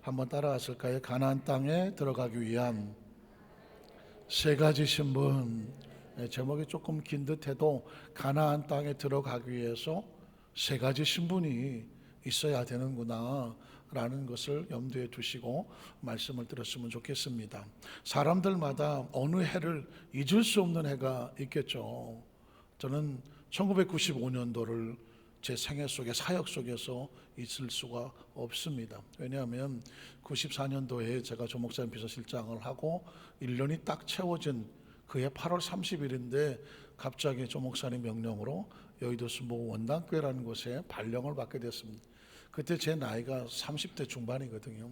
한번 따라하실까요? 가나안 땅에 들어가기 위한 세 가지 신분. 제목이 조금 긴 듯해도 가나안 땅에 들어가기 위해서 세 가지 신분이 있어야 되는구나 라는 것을 염두에 두시고 말씀을 들었으면 좋겠습니다. 사람들마다 어느 해를 잊을 수 없는 해가 있겠죠. 저는 1995년도를 제 생애 속에, 사역 속에서 있을 수가 없습니다. 왜냐하면 94년도에 제가 조 목사님 비서실장을 하고 1년이 딱 채워진 그해 8월 30일인데 갑자기 조 목사님 명령으로 여의도 순복 원당교회라는 곳에 발령을 받게 됐습니다. 그때 제 나이가 30대 중반이거든요.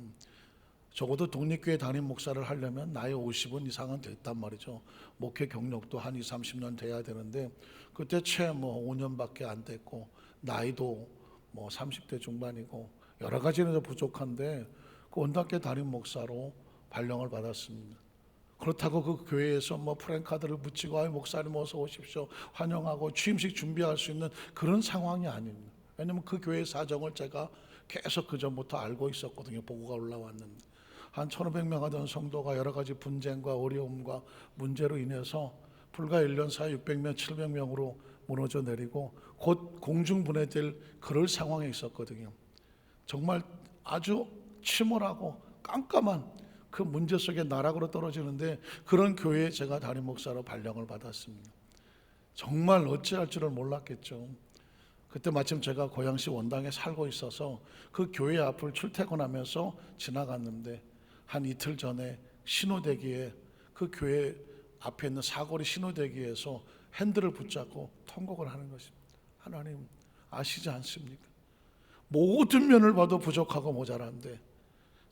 적어도 독립교회 담임 목사를 하려면 나이 50은 이상은 됐단 말이죠. 목회 경력도 한 20, 30년 돼야 되는데 그때 채 5년밖에 안 됐고 나이도 30대 중반이고 여러 가지는 부족한데 그 원당교회 담임 목사로 발령을 받았습니다. 그렇다고 그 교회에서 프랜카드를 붙이고 목사님 어서 오십시오 환영하고 취임식 준비할 수 있는 그런 상황이 아닙니다. 왜냐하면 그 교회 사정을 제가 계속 그 전부터 알고 있었거든요. 보고가 올라왔는데 한 1,500명 하던 성도가 여러 가지 분쟁과 어려움과 문제로 인해서 불과 1년 사이 600명, 700명으로 무너져 내리고 곧 공중분해될 그럴 상황에 있었거든요. 정말 아주 침울하고 깜깜한 그 문제 속에 나락으로 떨어지는데 그런 교회에 제가 담임 목사로 발령을 받았습니다. 정말 어찌할 줄을 몰랐겠죠. 그때 마침 제가 고양시 원당에 살고 있어서 그 교회 앞을 출퇴근하면서 지나갔는데 한 이틀 전에 신호대기에 그 교회 앞에 있는 사거리 신호대기에서 핸들을 붙잡고 통곡을 하는 것입니다. 하나님 아시지 않습니까? 모든 면을 봐도 부족하고 모자란데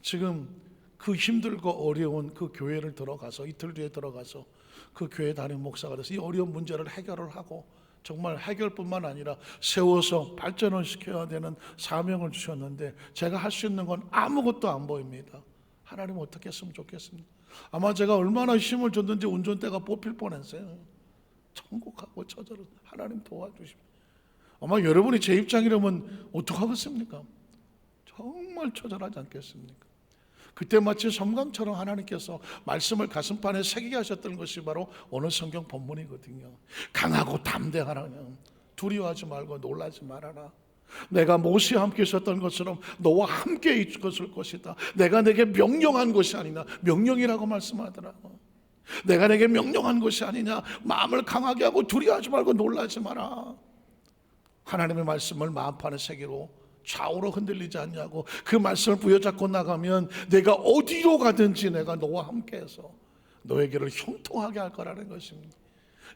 지금 그 힘들고 어려운 그 교회를 들어가서 이틀 뒤에 들어가서 그 교회 담임 목사가 돼서 이 어려운 문제를 해결을 하고 정말 해결뿐만 아니라 세워서 발전을 시켜야 되는 사명을 주셨는데 제가 할 수 있는 건 아무것도 안 보입니다. 하나님 어떻게 했으면 좋겠습니다. 아마 제가 얼마나 힘을 줬는지 운전대가 뽑힐 뻔했어요. 천국하고 처절은 하나님 도와주십시오. 아마 여러분이 제 입장이라면 어떡하겠습니까? 정말 처절하지 않겠습니까? 그때 마치 섬광처럼 하나님께서 말씀을 가슴판에 새기게 하셨던 것이 바로 오늘 성경 본문이거든요. 강하고 담대하라. 두려워하지 말고 놀라지 말아라. 내가 모세와 함께 있었던 것처럼 너와 함께 있을 것이다. 내가 내게 명령한 것이 아니냐. 명령이라고 말씀하더라고. 내가 내게 명령한 것이 아니냐. 마음을 강하게 하고 두려워하지 말고 놀라지 마라. 하나님의 말씀을 마음판에 새기고 좌우로 흔들리지 않냐고 그 말씀을 부여잡고 나가면 내가 어디로 가든지 내가 너와 함께해서 너의 길을 형통하게 할 거라는 것입니다.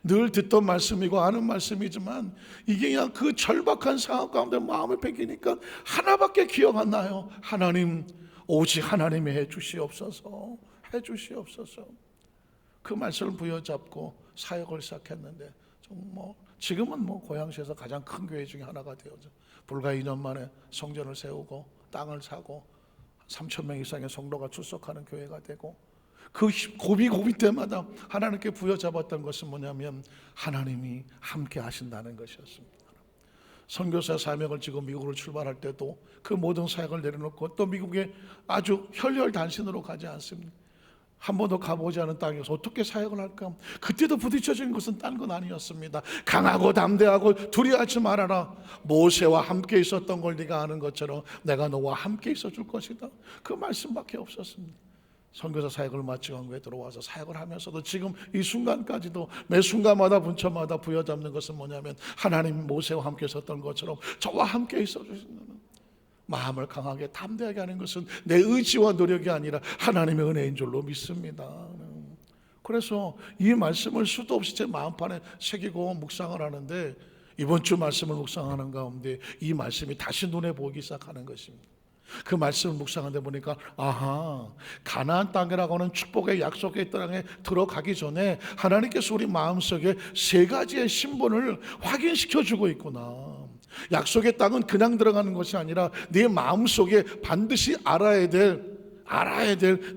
늘 듣던 말씀이고 아는 말씀이지만 이게 그냥 그 절박한 상황 가운데 마음을 뺏기니까 하나밖에 기억 안 나요. 하나님, 오직 하나님이 해주시옵소서. 해주시옵소서. 그 말씀을 부여잡고 사역을 시작했는데 지금은 고양시에서 가장 큰 교회 중에 하나가 되어져 불과 2년 만에 성전을 세우고 땅을 사고 3,000명 이상의 성도가 출석하는 교회가 되고 그 고비 때마다 하나님께 부여잡았던 것은 뭐냐면 하나님이 함께 하신다는 것이었습니다. 선교사 사명을 지고 미국으로 출발할 때도 그 모든 사역을 내려놓고 또 미국에 아주 혈혈단신으로 가지 않습니다. 한 번도 가보지 않은 땅에서 어떻게 사역을 할까? 그때도 부딪혀진 것은 딴 건 아니었습니다. 강하고 담대하고 두려워하지 말아라. 모세와 함께 있었던 걸 네가 아는 것처럼 내가 너와 함께 있어 줄 것이다. 그 말씀밖에 없었습니다. 선교사 사역을 마치고 한국에 들어와서 사역을 하면서도 지금 이 순간까지도 매 순간마다 분처마다 부여잡는 것은 뭐냐면 하나님 모세와 함께 있었던 것처럼 저와 함께 있어 주신다는 마음을 강하게 담대하게 하는 것은 내 의지와 노력이 아니라 하나님의 은혜인 줄로 믿습니다. 그래서 이 말씀을 수도 없이 제 마음판에 새기고 묵상을 하는데 이번 주 말씀을 묵상하는 가운데 이 말씀이 다시 눈에 보이기 시작하는 것입니다. 그 말씀을 묵상하는데 보니까 아하, 가나안 땅이라고 하는 축복의 약속의 땅에 들어가기 전에 하나님께서 우리 마음속에 세 가지의 신분을 확인시켜 주고 있구나. 약속의 땅은 그냥 들어가는 것이 아니라 네 마음속에 반드시 알아야 될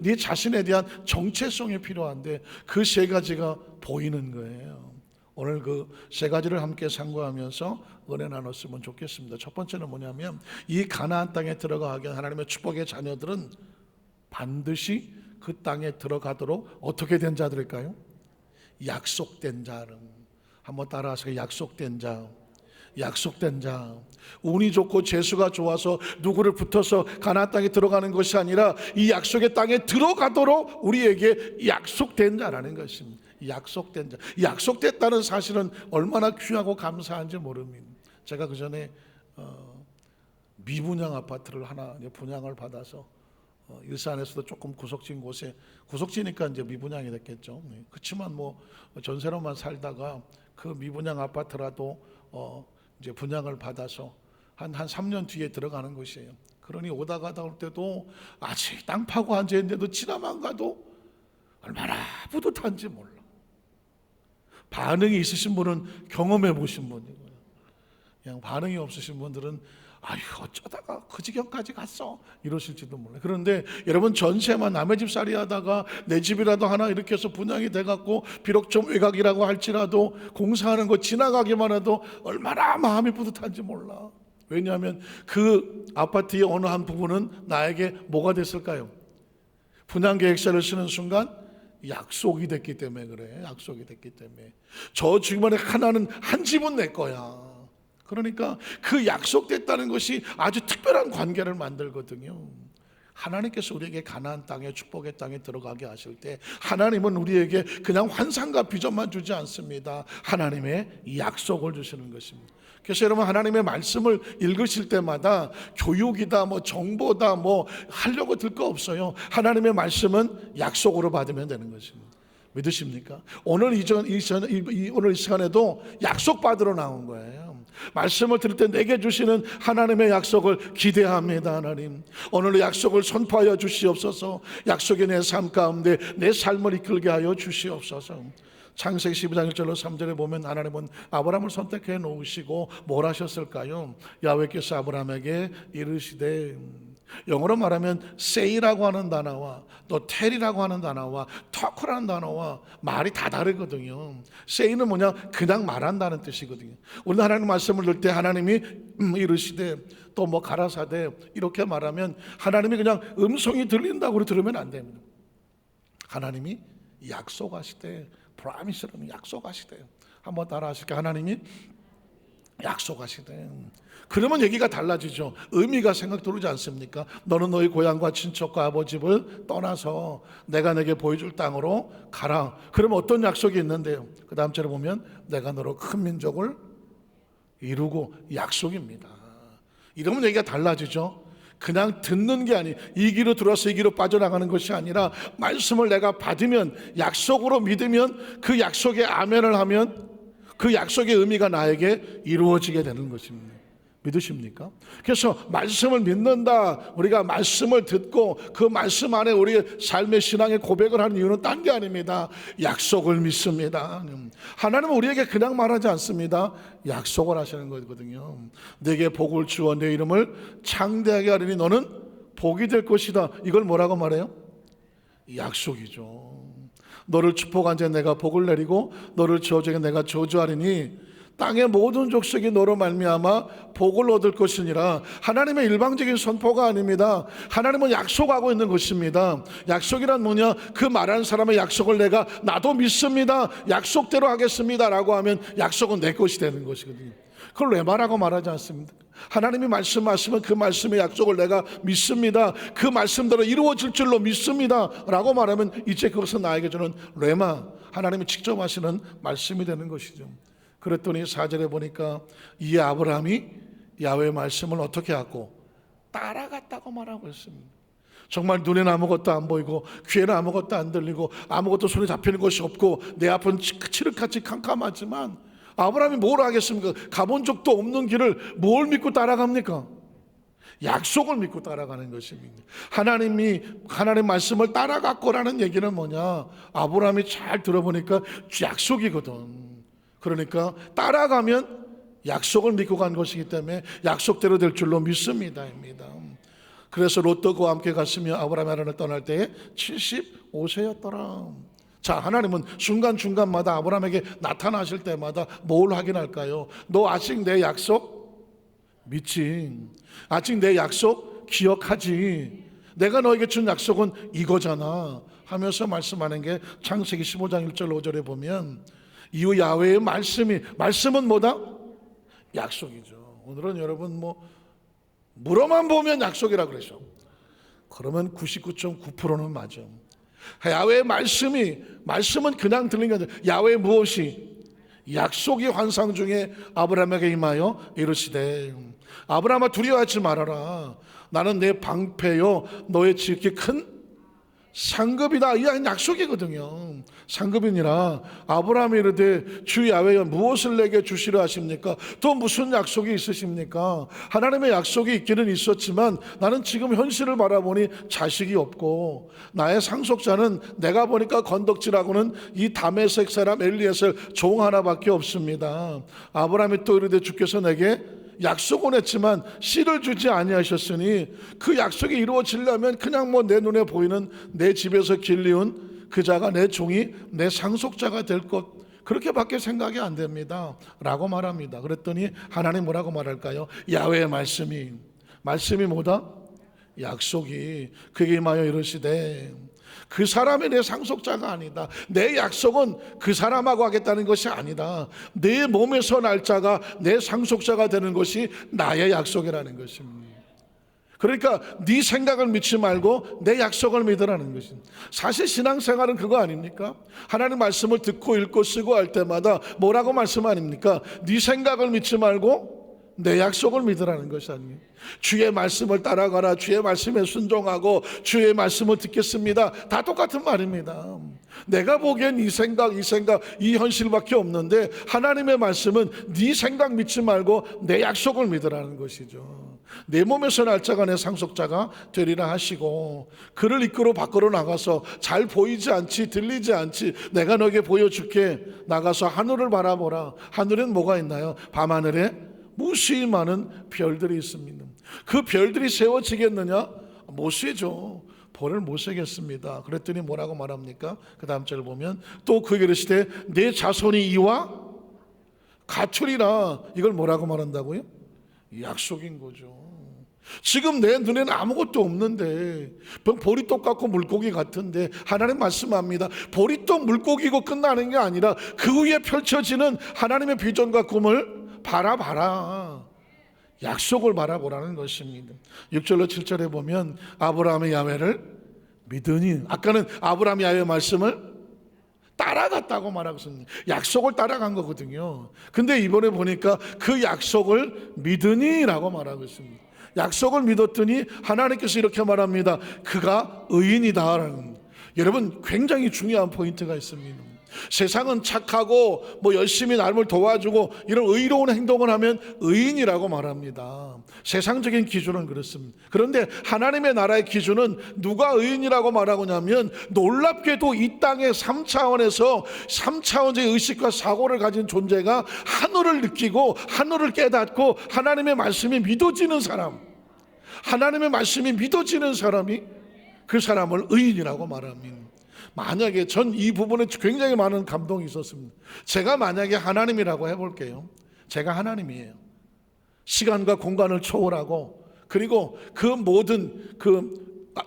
네 자신에 대한 정체성이 필요한데 그 세 가지가 보이는 거예요. 오늘 그 세 가지를 함께 상고하면서 은혜 나눴으면 좋겠습니다. 첫 번째는 뭐냐면 이 가나안 땅에 들어가기 위한 하나님의 축복의 자녀들은 반드시 그 땅에 들어가도록 어떻게 된 자들일까요? 약속된 자는. 한번 따라하세요. 약속된 자. 약속된 자. 운이 좋고 재수가 좋아서 누구를 붙어서 가나안 땅에 들어가는 것이 아니라 이 약속의 땅에 들어가도록 우리에게 약속된 자라는 것입니다. 약속된 자. 약속됐다는 사실은 얼마나 귀하고 감사한지 모릅니다. 제가 그 전에 미분양 아파트를 하나 분양을 받아서 일산에서도 조금 구석진 곳에, 구석지니까 이제 미분양이 됐겠죠. 그렇지만 뭐 전세로만 살다가 그 미분양 아파트라도 이제 분양을 받아서 한 3년 뒤에 들어가는 것이에요. 그러니 오다 가다 올 때도 아직 땅 파고 앉아 있는데도 지나만 가도 얼마나 뿌듯한지 몰라. 반응이 있으신 분은 경험해 보신 분이고요. 그냥 반응이 없으신 분들은 아유 어쩌다가 그 지경까지 갔어 이러실지도 몰라요. 그런데 여러분, 전세만 남의 집 살이 하다가 내 집이라도 하나 이렇게 해서 분양이 돼갖고 비록 좀 외곽이라고 할지라도 공사하는 거 지나가기만 해도 얼마나 마음이 뿌듯한지 몰라. 왜냐하면 그 아파트의 어느 한 부분은 나에게 뭐가 됐을까요? 분양계획서를 쓰는 순간 약속이 됐기 때문에 그래. 약속이 됐기 때문에. 저 주변에 하나는 한 집은 내 거야. 그러니까 그 약속됐다는 것이 아주 특별한 관계를 만들거든요. 하나님께서 우리에게 가나안 땅에, 축복의 땅에 들어가게 하실 때 하나님은 우리에게 그냥 환상과 비전만 주지 않습니다. 하나님의 약속을 주시는 것입니다. 그래서 여러분, 하나님의 말씀을 읽으실 때마다 교육이다 뭐 정보다 뭐 하려고 들 거 없어요. 하나님의 말씀은 약속으로 받으면 되는 것입니다. 믿으십니까? 오늘 이 시간에도 약속 받으러 나온 거예요. 말씀을 들을 때 내게 주시는 하나님의 약속을 기대합니다. 하나님, 오늘의 약속을 선포하여 주시옵소서. 약속의 내 삶 가운데 내 삶을 이끌게 하여 주시옵소서. 창세기 12장 1절로 3절에 보면 하나님은 아브라함을 선택해 놓으시고 뭘 하셨을까요? 야훼께서 아브라함에게 이르시되, 영어로 말하면 say라고 하는 단어와 또 tell이라고 하는 단어와 talk라는 단어와 말이 다 다르거든요. say는 뭐냐? 그냥 말한다는 뜻이거든요. 우리 하나님 말씀을 들을 때 하나님이 이르시되 또 뭐 가라사대 이렇게 말하면 하나님이 그냥 음성이 들린다고 들으면 안 됩니다. 하나님이 약속하시되, promise라는 약속하시대요. 한번 따라 하실까요? 하나님이 약속하시대. 그러면 얘기가 달라지죠. 의미가 생각 들지 않습니까? 너는 너희 고향과 친척과 아버지 집을 떠나서 내가 내게 보여줄 땅으로 가라. 그러면 어떤 약속이 있는데요? 그 다음 절에 보면 내가 너로 큰 민족을 이루고, 약속입니다. 이러면 얘기가 달라지죠. 그냥 듣는 게 아니, 이 길로 들어와서 이 길로 빠져나가는 것이 아니라 말씀을 내가 받으면, 약속으로 믿으면, 그 약속에 아멘을 하면 그 약속의 의미가 나에게 이루어지게 되는 것입니다. 믿으십니까? 그래서 말씀을 믿는다, 우리가 말씀을 듣고 그 말씀 안에 우리의 삶의 신앙의 고백을 하는 이유는 딴 게 아닙니다. 약속을 믿습니다. 하나님은 우리에게 그냥 말하지 않습니다. 약속을 하시는 거거든요. 내게 복을 주어 내 이름을 창대하게 하리니 너는 복이 될 것이다. 이걸 뭐라고 말해요? 약속이죠. 너를 축복한 자 내가 복을 내리고 너를 저주한 자 내가 저주하리니 땅의 모든 족속이 너로 말미암아 복을 얻을 것이니라. 하나님의 일방적인 선포가 아닙니다. 하나님은 약속하고 있는 것입니다. 약속이란 뭐냐? 그 말하는 사람의 약속을 내가 나도 믿습니다, 약속대로 하겠습니다 라고 하면 약속은 내 것이 되는 것이거든요. 그걸 레마라고 말하지 않습니다. 하나님이 말씀하시면 그 말씀의 약속을 내가 믿습니다, 그 말씀대로 이루어질 줄로 믿습니다 라고 말하면 이제 그것은 나에게 주는 레마, 하나님이 직접 하시는 말씀이 되는 것이죠. 그랬더니 4절에 보니까 이 아브라함이 야훼의 말씀을 어떻게 하고 따라갔다고 말하고 있습니다. 정말 눈에는 아무것도 안 보이고 귀에는 아무것도 안 들리고 아무것도 손에 잡히는 것이 없고 내 앞은 칠흑같이 캄캄하지만 아브라함이 뭘 하겠습니까? 가본 적도 없는 길을 뭘 믿고 따라갑니까? 약속을 믿고 따라가는 것입니다. 하나님 말씀을 따라갔고라는 얘기는 뭐냐? 아브라함이 잘 들어보니까 약속이거든. 그러니까 따라가면 약속을 믿고 간 것이기 때문에 약속대로 될 줄로 믿습니다. 그래서 롯도 그와 함께 갔으며 아브라함이 하란을 떠날 때에 75세였더라. 자, 하나님은 순간순간마다 아브라함에게 나타나실 때마다 뭘 확인할까요? 너 아직 내 약속 믿지? 아직 내 약속 기억하지? 내가 너에게 준 약속은 이거잖아 하면서 말씀하는 게 창세기 15장 1절 5절에 보면 이후 야훼의 말씀은 뭐다? 약속이죠. 오늘은 여러분 물어만 보면 약속이라 그러죠. 그러면 99.9%는 맞아. 야훼의 말씀은 그냥 들린 게 아니라 야훼의 무엇이? 약속이 환상 중에 아브라함에게 임하여 이르시되 아브라함아 두려워하지 말아라. 나는 내 방패요 너의 지극히 큰 상급이다. 이 약속이거든요. 상급이니라. 아브라함이 이르되 주 야훼가 무엇을 내게 주시려 하십니까? 또 무슨 약속이 있으십니까? 하나님의 약속이 있기는 있었지만 나는 지금 현실을 바라보니 자식이 없고 나의 상속자는 내가 보니까 건덕지라고는 이 다메섹 사람 엘리에셀 종 하나밖에 없습니다. 아브라함이 또 이르되 주께서 내게 약속은 했지만 씨를 주지 아니하셨으니 그 약속이 이루어지려면 그냥 내 눈에 보이는 내 집에서 길리운 그 자가 내 종이 내 상속자가 될 것 그렇게밖에 생각이 안 됩니다 라고 말합니다. 그랬더니 하나님 뭐라고 말할까요? 야훼의 말씀이 뭐다? 약속이 그에게 임하여 이르시되 그 사람이 내 상속자가 아니다. 내 약속은 그 사람하고 하겠다는 것이 아니다. 내 몸에서 날 자가 내 상속자가 되는 것이 나의 약속이라는 것입니다. 그러니까 네 생각을 믿지 말고 내 약속을 믿으라는 것입니다. 사실 신앙생활은 그거 아닙니까? 하나님 말씀을 듣고 읽고 쓰고 할 때마다 뭐라고 말씀 아닙니까? 네 생각을 믿지 말고 내 약속을 믿으라는 것이 아니에요. 주의 말씀을 따라가라. 주의 말씀에 순종하고 주의 말씀을 듣겠습니다. 다 똑같은 말입니다. 내가 보기엔 이 생각 이 현실밖에 없는데 하나님의 말씀은 네 생각 믿지 말고 내 약속을 믿으라는 것이죠. 내 몸에서 날 자가 내 상속자가 되리라 하시고 그를 이끌어 밖으로 나가서 잘 보이지 않지 들리지 않지 내가 너에게 보여줄게. 나가서 하늘을 바라보라. 하늘엔 뭐가 있나요? 밤하늘에 무수히 많은 별들이 있습니다. 그 별들이 세워지겠느냐? 못 세죠. 벌을 못 세겠습니다. 그랬더니 뭐라고 말합니까? 그 다음 절을 보면 또 그에게 이르시되 내 자손이 이와 같으리라. 이걸 뭐라고 말한다고요? 약속인 거죠. 지금 내 눈에는 아무것도 없는데 볼이 똑같고 물고기 같은데 하나님 말씀합니다. 볼이 또 물고기고 끝나는 게 아니라 그 위에 펼쳐지는 하나님의 비전과 꿈을 바라봐라. 약속을 바라보라는 것입니다. 6절로 7절에 보면 아브라함의 야훼를 믿으니 아까는 아브라함의 야훼 말씀을 따라갔다고 말하고 있습니다. 약속을 따라간 거거든요. 근데 이번에 보니까 그 약속을 믿으니라고 말하고 있습니다. 약속을 믿었더니 하나님께서 이렇게 말합니다. 그가 의인이다라는. 여러분 굉장히 중요한 포인트가 있습니다. 세상은 착하고 열심히 남을 도와주고 이런 의로운 행동을 하면 의인이라고 말합니다. 세상적인 기준은 그렇습니다. 그런데 하나님의 나라의 기준은 누가 의인이라고 말하고냐면 놀랍게도 이 땅의 3차원의 의식과 사고를 가진 존재가 하늘을 느끼고 하늘을 깨닫고 하나님의 말씀이 믿어지는 사람, 하나님의 말씀이 믿어지는 사람이 그 사람을 의인이라고 말합니다. 만약에 전 이 부분에 굉장히 많은 감동이 있었습니다. 제가 만약에 하나님이라고 해볼게요. 제가 하나님이에요. 시간과 공간을 초월하고 그리고 그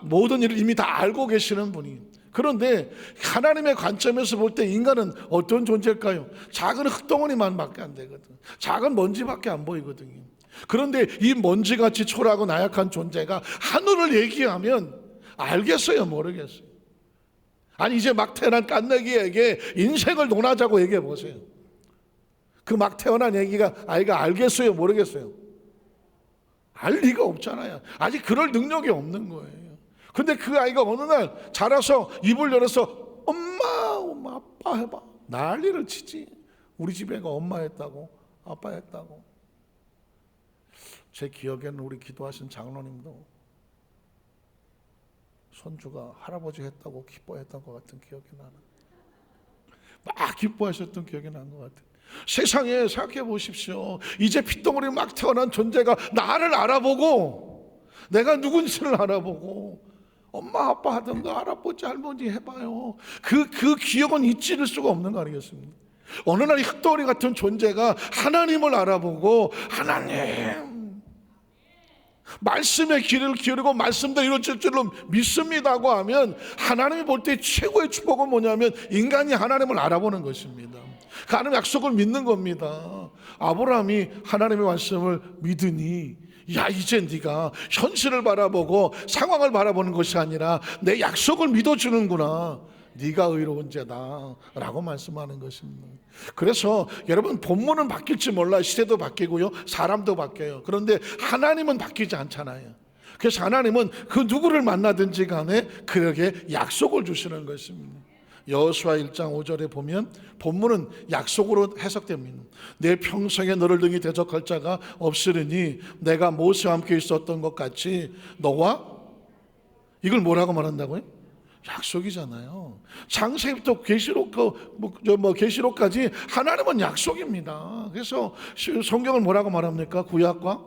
모든 일을 이미 다 알고 계시는 분이. 그런데 하나님의 관점에서 볼 때 인간은 어떤 존재일까요? 작은 흙덩어리만밖에 안 되거든. 작은 먼지밖에 안 보이거든요. 그런데 이 먼지같이 초라하고 나약한 존재가 하늘을 얘기하면 알겠어요? 모르겠어요? 아니 이제 막 태어난 깐내기에게 인생을 논하자고 얘기해 보세요. 그 막 태어난 아이가 알겠어요? 모르겠어요? 알 리가 없잖아요. 아직 그럴 능력이 없는 거예요. 근데 그 아이가 어느 날 자라서 입을 열어서 엄마 아빠 해봐 난리를 치지. 우리 집 애가 엄마 했다고 아빠 했다고. 제 기억에는 우리 기도하신 장로님도 손주가 할아버지 했다고 기뻐했던 것 같은 기억이 나는. 막 기뻐하셨던 기억이 난 것 같아요. 세상에 생각해 보십시오. 이제 핏덩어리 막 태어난 존재가 나를 알아보고 내가 누군지를 알아보고 엄마 아빠 하던 거 할아버지 할머니 해봐요. 그 기억은 잊을 수가 없는 거 아니겠습니까? 어느 날 이 흙덩어리 같은 존재가 하나님을 알아보고 말씀의 귀를 기울이고 말씀대로 이루어질 줄로 믿습니다고 하면 하나님이 볼 때 최고의 축복은 뭐냐면 인간이 하나님을 알아보는 것입니다. 하나님의 약속을 믿는 겁니다. 아브라함이 하나님의 말씀을 믿으니 야, 이제 네가 현실을 바라보고 상황을 바라보는 것이 아니라 내 약속을 믿어주는구나, 네가 의로운 자다 라고 말씀하는 것입니다. 그래서 여러분, 본문은 바뀔지 몰라, 시대도 바뀌고요, 사람도 바뀌어요. 그런데 하나님은 바뀌지 않잖아요. 그래서 하나님은 그 누구를 만나든지 간에 그에게 약속을 주시는 것입니다. 여호수아 1장 5절에 보면 본문은 약속으로 해석됩니다. 내 평생에 너를 등이 대적할 자가 없으리니 내가 모세와 함께 있었던 것 같이 너와, 이걸 뭐라고 말한다고요? 약속이잖아요. 창세기부터 계시록까지 하나님은 약속입니다. 그래서 성경을 뭐라고 말합니까? 구약과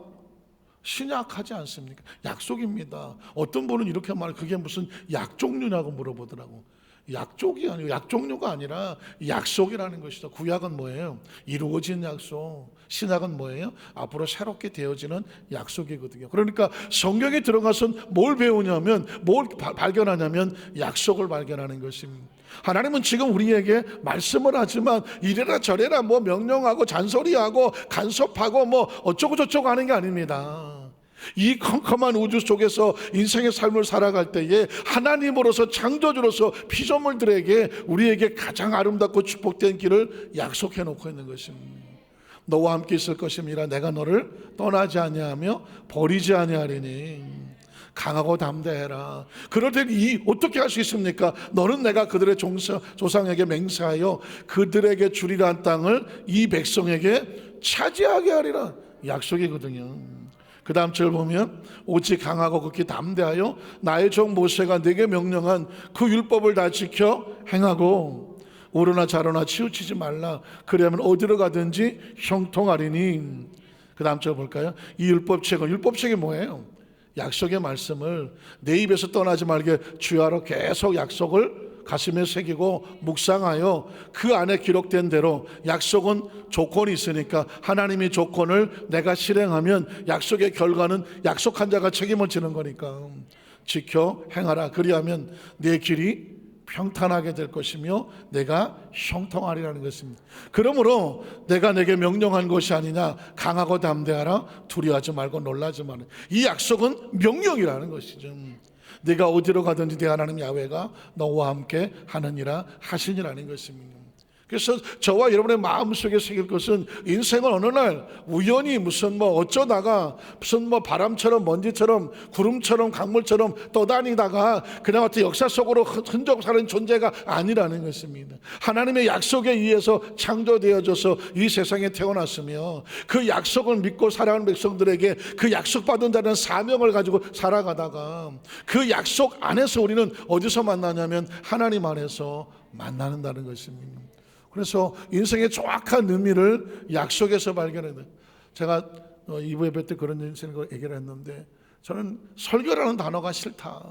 신약하지 않습니까? 약속입니다. 어떤 분은 이렇게 말해요. 그게 무슨 약종류냐고 물어보더라고. 약족이 아니고, 약종류가 아니라 약속이라는 것이죠. 구약은 뭐예요? 이루어진 약속. 신약은 뭐예요? 앞으로 새롭게 되어지는 약속이거든요. 그러니까 성경에 들어가서 뭘 배우냐면, 뭘 발견하냐면 약속을 발견하는 것입니다. 하나님은 지금 우리에게 말씀을 하지만 이래라 저래라 뭐 명령하고 잔소리하고 간섭하고 뭐 어쩌고 저쩌고 하는 게 아닙니다. 이 컴컴한 우주 속에서 인생의 삶을 살아갈 때에 하나님으로서, 창조주로서 피조물들에게 우리에게 가장 아름답고 축복된 길을 약속해 놓고 있는 것입니다. 너와 함께 있을 것임이라 내가 너를 떠나지 아니하며 버리지 아니하리니 강하고 담대해라. 그럴 때 어떻게 할 수 있습니까? 너는 내가 그들의 조상에게 맹세하여 그들에게 주리란 땅을 이 백성에게 차지하게 하리라. 약속이거든요. 그 다음 절 보면 오직 강하고 극히 담대하여 나의 종 모세가 내게 명령한 그 율법을 다 지켜 행하고 오르나 좌로나 치우치지 말라. 그러면 어디로 가든지 형통하리니. 그 다음 절 볼까요? 이 율법책이 뭐예요? 약속의 말씀을 내 입에서 떠나지 말게 주야로 계속 약속을 가슴에 새기고 묵상하여 그 안에 기록된 대로, 약속은 조건이 있으니까 하나님이 조건을 내가 실행하면 약속의 결과는 약속한 자가 책임을 지는 거니까 지켜 행하라. 그리하면 내 길이 평탄하게 될 것이며 내가 형통하리라는 것입니다. 그러므로 내가 내게 명령한 것이 아니냐, 강하고 담대하라, 두려워하지 말고 놀라지 마라. 이 약속은 명령이라는 것이죠. 네가 어디로 가든지 내 하나님 야훼가 너와 함께 하느니라 하시니라는 것입니다. 그래서 저와 여러분의 마음속에 새길 것은, 인생은 어느 날 우연히 무슨 어쩌다가 무슨 바람처럼 먼지처럼 구름처럼 강물처럼 떠다니다가 그냥 어떤 역사 속으로 흔적 사는 존재가 아니라는 것입니다. 하나님의 약속에 의해서 창조되어져서 이 세상에 태어났으며 그 약속을 믿고 살아가는 백성들에게 그 약속받은 자는 사명을 가지고 살아가다가 그 약속 안에서 우리는 어디서 만나냐면 하나님 안에서 만나는다는 것입니다. 그래서 인생의 정확한 의미를 약속에서 발견해야 돼요. 제가 2부 예배 때 그런 얘기를 했는데, 저는 설교라는 단어가 싫다.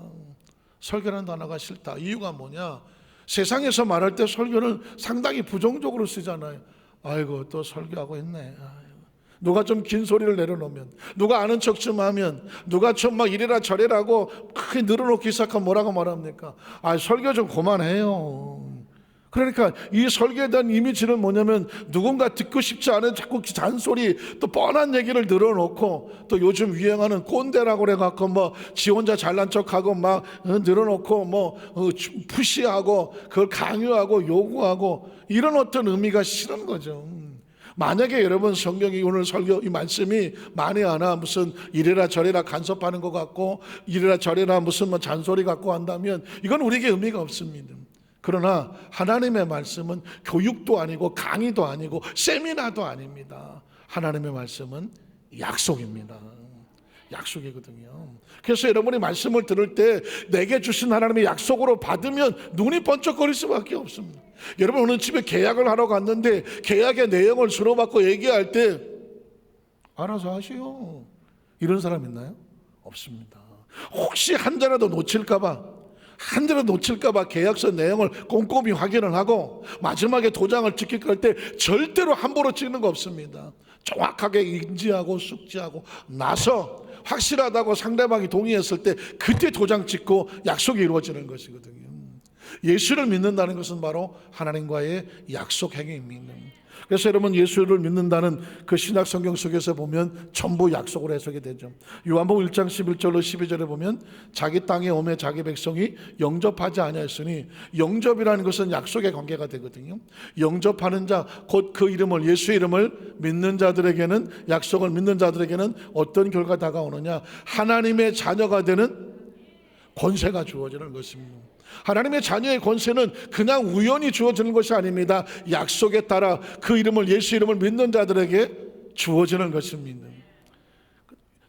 설교라는 단어가 싫다. 이유가 뭐냐? 세상에서 말할 때 설교는 상당히 부정적으로 쓰잖아요. 아이고 또 설교하고 있네. 누가 좀 긴 소리를 내려놓으면, 누가 아는 척 좀 하면, 누가 좀 막 이래라 저래라고 크게 늘어놓기 시작하면 뭐라고 말합니까? 설교 좀 그만해요. 그러니까 이 설교에 대한 이미지는 뭐냐면, 누군가 듣고 싶지 않은 자꾸 잔소리, 또 뻔한 얘기를 늘어놓고, 또 요즘 유행하는 꼰대라고 그래갖고 지 혼자 잘난 척하고 막 늘어놓고 푸시하고 그걸 강요하고 요구하고, 이런 어떤 의미가 싫은 거죠. 만약에 여러분 성경이 오늘 설교 이 말씀이 만에 하나 무슨 이래라 저래라 간섭하는 것 같고, 이래라 저래라 무슨 잔소리 같고 한다면 이건 우리에게 의미가 없습니다. 그러나 하나님의 말씀은 교육도 아니고 강의도 아니고 세미나도 아닙니다. 하나님의 말씀은 약속입니다. 약속이거든요. 그래서 여러분이 말씀을 들을 때 내게 주신 하나님의 약속으로 받으면 눈이 번쩍거릴 수밖에 없습니다. 여러분 오늘 집에 계약을 하러 갔는데 계약의 내용을 주로받고 얘기할 때 알아서 하시오, 이런 사람 있나요? 없습니다. 혹시 한 자라도 놓칠까봐 계약서 내용을 꼼꼼히 확인을 하고 마지막에 도장을 찍힐 때 절대로 함부로 찍는 거 없습니다. 정확하게 인지하고 숙지하고 나서 확실하다고 상대방이 동의했을 때 그때 도장 찍고 약속이 이루어지는 것이거든요. 예수를 믿는다는 것은 바로 하나님과의 약속 행위입니다. 그래서 여러분, 예수를 믿는다는 그 신약 성경 속에서 보면 전부 약속을 해석이 되죠. 요한복음 1장 11절로 12절에 보면 자기 땅에 오매 자기 백성이 영접하지 아니하였으니, 영접이라는 것은 약속의 관계가 되거든요. 영접하는 자, 곧 그 이름을, 예수의 이름을 믿는 자들에게는, 약속을 믿는 자들에게는 어떤 결과가 다가오느냐, 하나님의 자녀가 되는 권세가 주어지는 것입니다. 하나님의 자녀의 권세는 그냥 우연히 주어지는 것이 아닙니다. 약속에 따라 그 이름을, 예수 이름을 믿는 자들에게 주어지는 것입니다.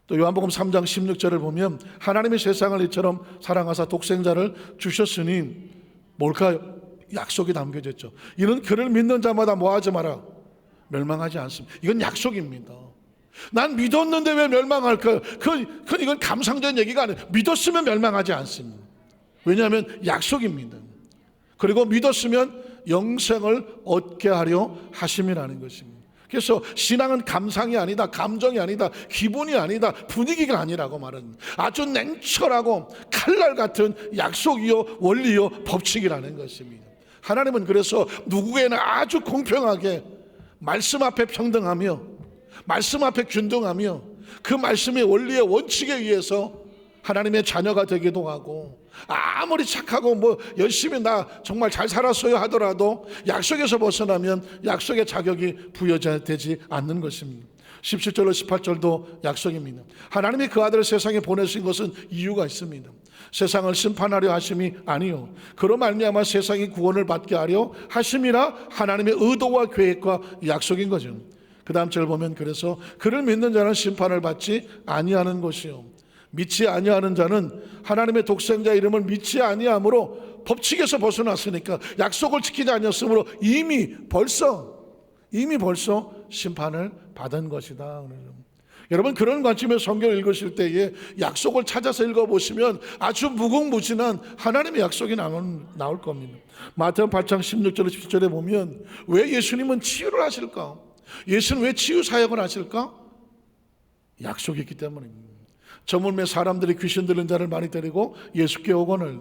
또 요한복음 3장 16절을 보면 하나님의 세상을 이처럼 사랑하사 독생자를 주셨으니 뭘까요? 약속이 담겨져 있죠. 이는 그를 믿는 자마다 뭐하지 마라? 멸망하지 않습니다. 이건 약속입니다. 난 믿었는데 왜 멸망할까요? 이건 감상적인 얘기가 아니에요. 믿었으면 멸망하지 않습니다. 왜냐하면 약속입니다. 그리고 믿었으면 영생을 얻게 하려 하심이라는 것입니다. 그래서 신앙은 감상이 아니다, 감정이 아니다, 기분이 아니다, 분위기가 아니라고 말합니다. 아주 냉철하고 칼날 같은 약속이요, 원리요, 법칙이라는 것입니다. 하나님은 그래서 누구에게나 아주 공평하게 말씀 앞에 평등하며 말씀 앞에 균등하며 그 말씀의 원리의 원칙에 의해서 하나님의 자녀가 되기도 하고, 아무리 착하고 뭐 열심히 나 정말 잘 살았어요 하더라도 약속에서 벗어나면 약속의 자격이 부여되지 않는 것입니다. 17절로 18절도 약속입니다. 하나님이 그 아들을 세상에 보내신 것은 이유가 있습니다. 세상을 심판하려 하심이 아니요 그로 말미암아 세상이 구원을 받게 하려 하심이라, 하나님의 의도와 계획과 약속인 거죠. 그 다음 절 보면, 그래서 그를 믿는 자는 심판을 받지 아니하는 것이요 믿지 아니하는 자는 하나님의 독생자 이름을 믿지 아니함으로 법칙에서 벗어났으니까, 약속을 지키지 아니었으므로 이미 벌써 심판을 받은 것이다. 여러분, 그런 관점에서 성경을 읽으실 때에 약속을 찾아서 읽어보시면 아주 무궁무진한 하나님의 약속이 나올 겁니다. 마태복음 8장 16절로 17절에 보면, 왜 예수님은 치유를 하실까? 예수는 왜 치유 사역을 하실까? 약속이 있기 때문입니다. 저물매 사람들이 귀신 들린 자를 많이 데리고 예수께 오거늘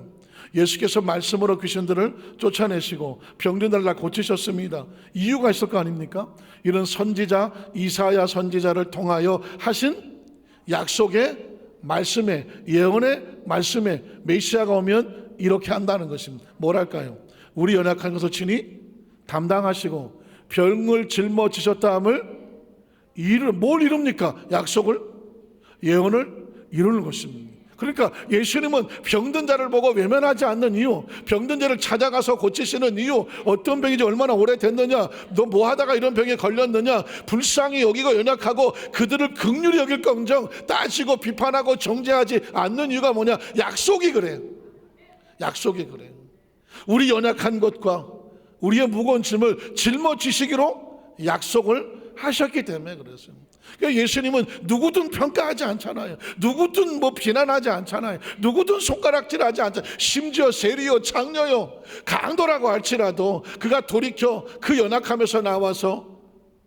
예수께서 말씀으로 귀신들을 쫓아내시고 병든들 다 고치셨습니다. 이유가 있을 거 아닙니까? 이런 선지자 이사야 선지자를 통하여 하신 약속의 말씀에, 예언의 말씀에 메시아가 오면 이렇게 한다는 것입니다. 뭐랄까요? 우리 연약한 것을 친히 담당하시고 병을 짊어지셨다 함을 뭘 이룹니까? 약속을, 예언을 이루는 것입니다. 그러니까 예수님은 병든 자를 보고 외면하지 않는 이유, 병든 자를 찾아가서 고치시는 이유, 어떤 병이지 얼마나 오래됐느냐, 너 뭐 하다가 이런 병에 걸렸느냐, 불쌍히 여기고 연약하고 그들을 긍휼히 여길 검정 따지고 비판하고 정죄하지 않는 이유가 뭐냐? 약속이 그래요. 약속이 그래요. 우리 연약한 것과 우리의 무거운 짐을 짊어지시기로 약속을 하셨기 때문에 그랬어요. 그러니까 예수님은 누구든 평가하지 않잖아요. 누구든 비난하지 않잖아요. 누구든 손가락질하지 않잖아요. 심지어 세리요, 장녀요, 강도라고 할지라도 그가 돌이켜 그 연약함에서 나와서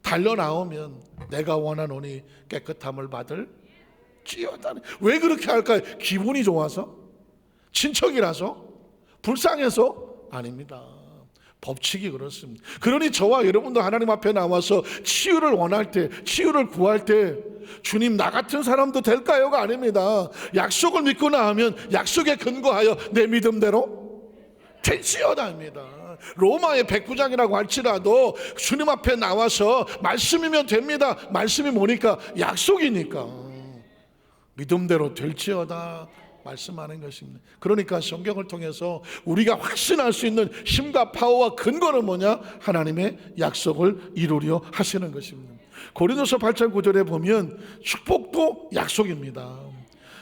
달려나오면 내가 원하노니 깨끗함을 받을 지어다. 왜 그렇게 할까요? 기분이 좋아서? 친척이라서? 불쌍해서? 아닙니다. 법칙이 그렇습니다. 그러니 저와 여러분도 하나님 앞에 나와서 치유를 원할 때, 치유를 구할 때 주님 나 같은 사람도 될까요가 아닙니다. 약속을 믿고 나면 약속에 근거하여 내 믿음대로 될지어다입니다. 로마의 백부장이라고 할지라도 주님 앞에 나와서 말씀이면 됩니다. 말씀이 뭐니까? 약속이니까 믿음대로 될지어다 말씀하는 것입니다. 그러니까 성경을 통해서 우리가 확신할 수 있는 힘과 파워와 근거는 뭐냐? 하나님의 약속을 이루려 하시는 것입니다. 고린도서 8장 9절에 보면 축복도 약속입니다.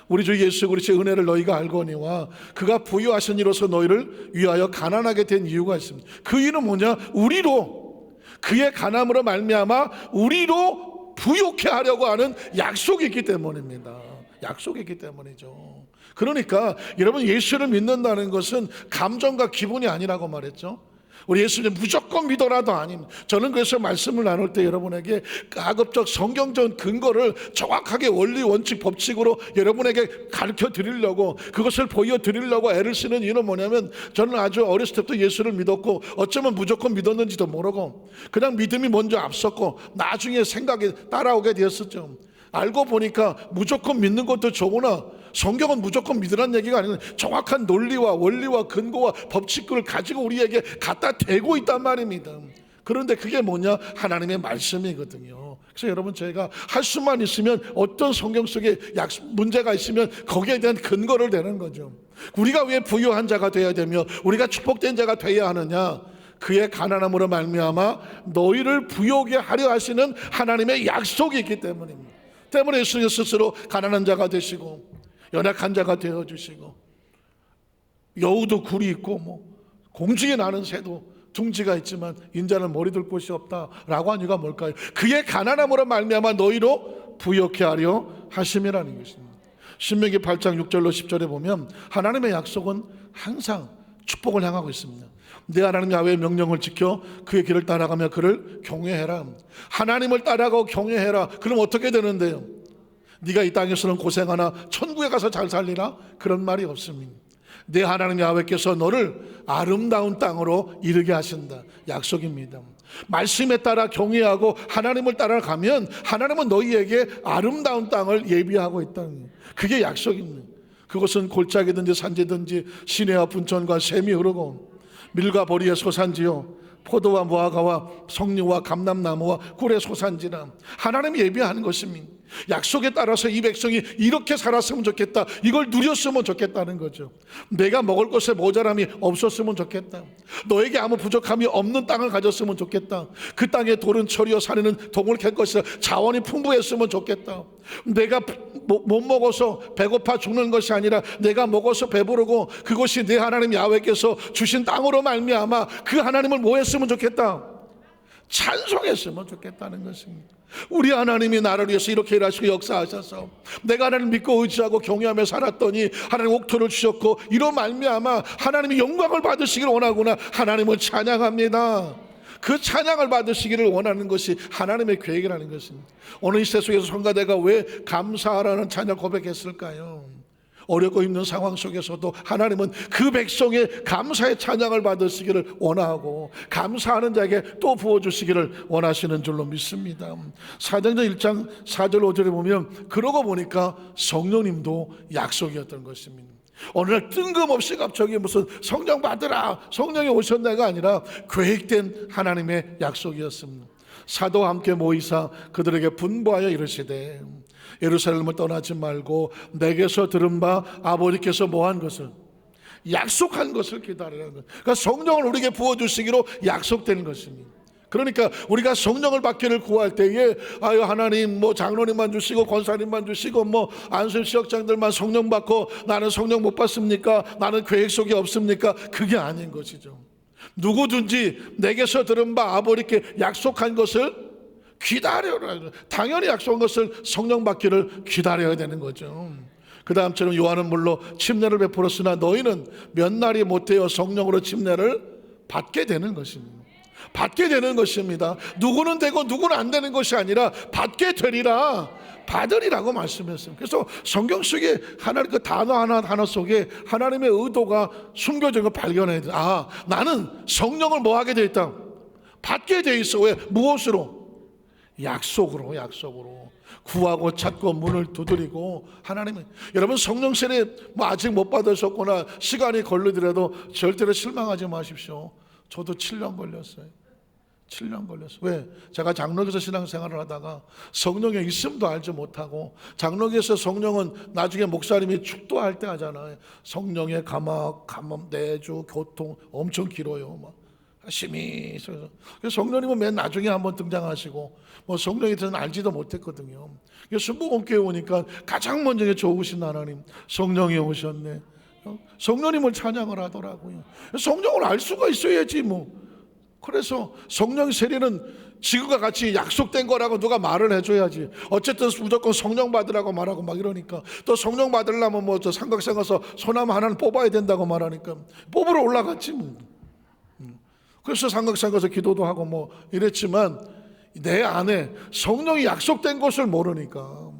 우리 주 예수 그리스도의 은혜를 너희가 알거니와 그가 부유하신 이로서 너희를 위하여 가난하게 된 이유가 있습니다. 그 이유는 뭐냐? 우리로, 그의 가난으로 말미암아 우리로 부욕해 하려고 하는 약속이 있기 때문입니다. 약속이 있기 때문이죠. 그러니까 여러분, 예수를 믿는다는 것은 감정과 기분이 아니라고 말했죠. 우리 예수님 무조건 믿어라도 아닌, 저는 그래서 말씀을 나눌 때 여러분에게 가급적 성경적 근거를 정확하게 원리 원칙 법칙으로 여러분에게 가르쳐 드리려고, 그것을 보여드리려고 애를 쓰는 이유는 뭐냐면, 저는 아주 어렸을 때부터 예수를 믿었고 어쩌면 무조건 믿었는지도 모르고 그냥 믿음이 먼저 앞섰고 나중에 생각이 따라오게 되었었죠. 알고 보니까 무조건 믿는 것도 좋으나 성경은 무조건 믿으라는 얘기가 아니라 정확한 논리와 원리와 근거와 법칙을 가지고 우리에게 갖다 대고 있단 말입니다. 그런데 그게 뭐냐? 하나님의 말씀이거든요. 그래서 여러분, 저희가 할 수만 있으면, 어떤 성경 속에 문제가 있으면 거기에 대한 근거를 대는 거죠. 우리가 왜 부유한 자가 되어야 되며 우리가 축복된 자가 되어야 하느냐? 그의 가난함으로 말미암아 너희를 부유하게 하려 하시는 하나님의 약속이 있기 때문입니다. 때문에 예수님 스스로 가난한 자가 되시고 연약한 자가 되어주시고, 여우도 굴이 있고 공중에 나는 새도 둥지가 있지만 인자는 머리 둘 곳이 없다라고 한 이유가 뭘까요? 그의 가난함으로 말미암아 너희로 부욕케 하려 하심이라는 것입니다. 신명기 8장 6절로 10절에 보면 하나님의 약속은 항상 축복을 향하고 있습니다. 내 하나님 야훼의 명령을 지켜 그의 길을 따라가며 그를 경외해라. 하나님을 따라가고 경외해라. 그럼 어떻게 되는데요? 네가 이 땅에서는 고생하나 천국에 가서 잘 살리라? 그런 말이 없습니다. 내 하나님 야훼께서 너를 아름다운 땅으로 이르게 하신다. 약속입니다. 말씀에 따라 경외하고 하나님을 따라가면 하나님은 너희에게 아름다운 땅을 예비하고 있다는 거예요. 그게 약속입니다. 그것은 골짜기든지 산지든지 시내와 분천과 샘이 흐르고 밀과 보리의 소산지요 포도와 무화과와 석류와 감람나무와 꿀의 소산지라. 하나님이 예비하는 것입니다. 약속에 따라서 이 백성이 이렇게 살았으면 좋겠다, 이걸 누렸으면 좋겠다는 거죠. 내가 먹을 것에 모자람이 없었으면 좋겠다, 너에게 아무 부족함이 없는 땅을 가졌으면 좋겠다, 그 땅에 돌은 철이요 산에는 동을 캘 것이라 자원이 풍부했으면 좋겠다, 내가 못 먹어서 배고파 죽는 것이 아니라 내가 먹어서 배부르고 그것이 내 하나님 야훼께서 주신 땅으로 말미암아 그 하나님을 뭐 했으면 좋겠다? 찬송했으면 좋겠다는 것입니다. 우리 하나님이 나를 위해서 이렇게 일하시고 역사하셔서 내가 하나님을 믿고 의지하고 경외하며 살았더니 하나님 옥토를 주셨고 이로 말미암아 하나님이 영광을 받으시기를 원하구나. 하나님을 찬양합니다. 그 찬양을 받으시기를 원하는 것이 하나님의 계획이라는 것입니다. 오늘 이 시대 속에서 성가대가 왜 감사하라는 찬양 고백했을까요? 어렵고 힘든 상황 속에서도 하나님은 그 백성의 감사의 찬양을 받으시기를 원하고 감사하는 자에게 또 부어주시기를 원하시는 줄로 믿습니다. 사도행전 1장 4절 5절에 보면 그러고 보니까 성령님도 약속이었던 것입니다. 어느 날 뜬금없이 갑자기 무슨 성령 받으라, 성령이 오셨나가 아니라 계획된 하나님의 약속이었습니다. 사도와 함께 모이사 그들에게 분부하여 이르시되 예루살렘을 떠나지 말고 내게서 들은 바 아버지께서 뭐한 것을 약속한 것을 기다리라는 것. 그러니까 성령을 우리에게 부어주시기로 약속된 것입니다. 그러니까 우리가 성령을 받기를 구할 때에 아유 하나님 뭐 장로님만 주시고 권사님만 주시고 뭐 안수임 시역장들만 성령 받고 나는 성령 못 받습니까? 나는 계획 속에 없습니까? 그게 아닌 것이죠. 누구든지 내게서 들은 바 아버지께 약속한 것을 기다려라. 당연히 약속한 것을 성령 받기를 기다려야 되는 거죠. 그 다음처럼 요한은 물론 침례를 베풀었으나 너희는 몇 날이 못되어 성령으로 침례를 받게 되는 것입니다. 받게 되는 것입니다. 누구는 되고 누구는 안 되는 것이 아니라 받게 되리라, 받으리라고 말씀했습니다. 그래서 성경 속에 하나님 그 단어 하나 속에 하나님의 의도가 숨겨진 걸 발견해야 돼. 아, 나는 성령을 뭐 하게 돼 있다? 받게 돼 있어. 왜? 무엇으로? 약속으로 구하고 찾고 문을 두드리고. 하나님은 여러분 성령 세례 뭐 아직 못 받으셨거나 시간이 걸리더라도 절대로 실망하지 마십시오. 저도 7년 걸렸어요. 7년 걸렸어요. 왜? 제가 장로교에서 신앙생활을 하다가 성령의 있음도 알지 못하고, 장로교에서 성령은 나중에 목사님이 축도할 때 하잖아요. 성령의 감화, 내주, 교통 엄청 길어요. 막 심히 있어서 성령님은 맨 나중에 한번 등장하시고 뭐 성령에 대해서는 알지도 못했거든요. 순복음교회 오니까 가장 먼저 좋으신 하나님 성령이 오셨네. 성령님을 찬양을 하더라고요. 성령을 알 수가 있어야지 뭐. 그래서 성령 세례는 지금과 같이 약속된 거라고 누가 말을 해줘야지. 어쨌든 무조건 성령 받으라고 말하고 막 이러니까, 또 성령 받으려면 뭐 저 삼각산 가서 소나무 하나는 뽑아야 된다고 말하니까 뽑으러 올라갔지 뭐. 그래서 삼각산 가서 기도도 하고 뭐 이랬지만 내 안에 성령이 약속된 것을 모르니까,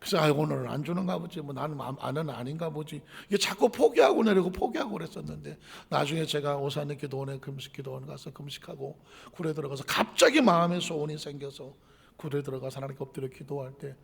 그래서 오늘은 안 주는가 보지, 뭐 나는 아닌가 보지, 이게 자꾸 포기하고 내리고 포기하고 그랬었는데, 나중에 제가 오산의 기도원에 금식기도원 가서 금식하고 굴에 들어가서 갑자기 마음에 소원이 생겨서 굴에 들어가서 하나님께 엎드려 기도할 때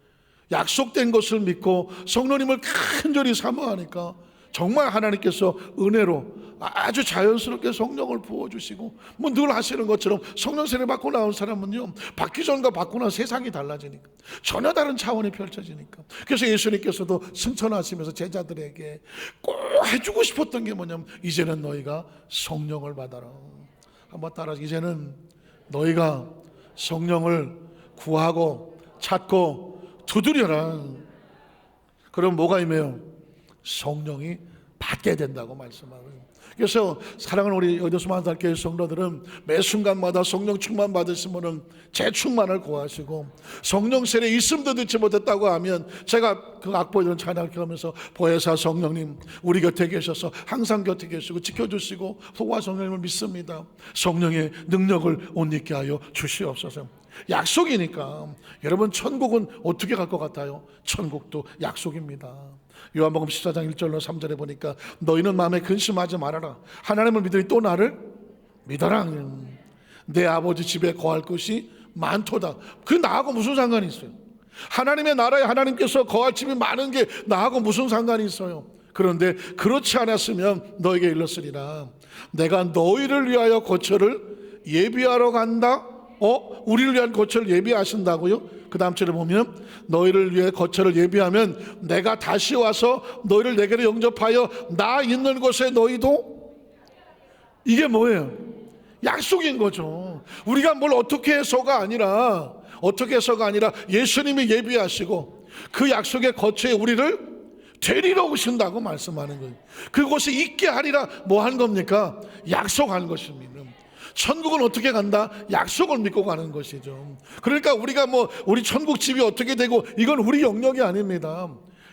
약속된 것을 믿고 성령님을 간절히 사모하니까 정말 하나님께서 은혜로 아주 자연스럽게 성령을 부어주시고, 뭐 늘 하시는 것처럼 성령 세례 받고 나온 사람은요, 받기 전과 받고 나서 세상이 달라지니까 전혀 다른 차원이 펼쳐지니까. 그래서 예수님께서도 승천하시면서 제자들에게 꼭 해주고 싶었던 게 뭐냐면, 이제는 너희가 성령을 받아라. 한번 따라, 이제는 너희가 성령을 구하고 찾고 두드려라. 그럼 뭐가 임해요? 성령이 받게 된다고 말씀하고요. 그래서 사랑하는 우리 여도수만달교회 성도들은 매 순간마다 성령 충만 받으시면은 재충만을 구하시고, 성령 세례 있음도 듣지 못했다고 하면 제가 그 악보이던 찬양을 하면서 보혜사 성령님 우리 곁에 계셔서 항상 곁에 계시고 지켜주시고 소와 성령님을 믿습니다. 성령의 능력을 옷 입게 하여 주시옵소서. 약속이니까. 여러분, 천국은 어떻게 갈 것 같아요? 천국도 약속입니다. 요한복음 14장 1절로 3절에 보니까 너희는 마음에 근심하지 말아라. 하나님을 믿으니 또 나를 믿어라. 내 아버지 집에 거할 것이 많도다. 그 나하고 무슨 상관이 있어요? 하나님의 나라에 하나님께서 거할 집이 많은 게 나하고 무슨 상관이 있어요? 그런데 그렇지 않았으면 너에게 일렀으리라. 내가 너희를 위하여 거처를 예비하러 간다. 우리를 위한 거처를 예비하신다고요? 그 다음 절에 보면 너희를 위해 거처를 예비하면 내가 다시 와서 너희를 내게로 영접하여 나 있는 곳에 너희도. 이게 뭐예요? 약속인 거죠. 우리가 뭘 어떻게 해서가 아니라 예수님이 예비하시고 그 약속의 거처에 우리를 데리러 오신다고 말씀하는 거예요. 그곳에 있게 하리라. 뭐 한 겁니까? 약속한 것입니다. 천국은 어떻게 간다? 약속을 믿고 가는 것이죠. 그러니까 우리가 우리 천국 집이 어떻게 되고 이건 우리 영역이 아닙니다.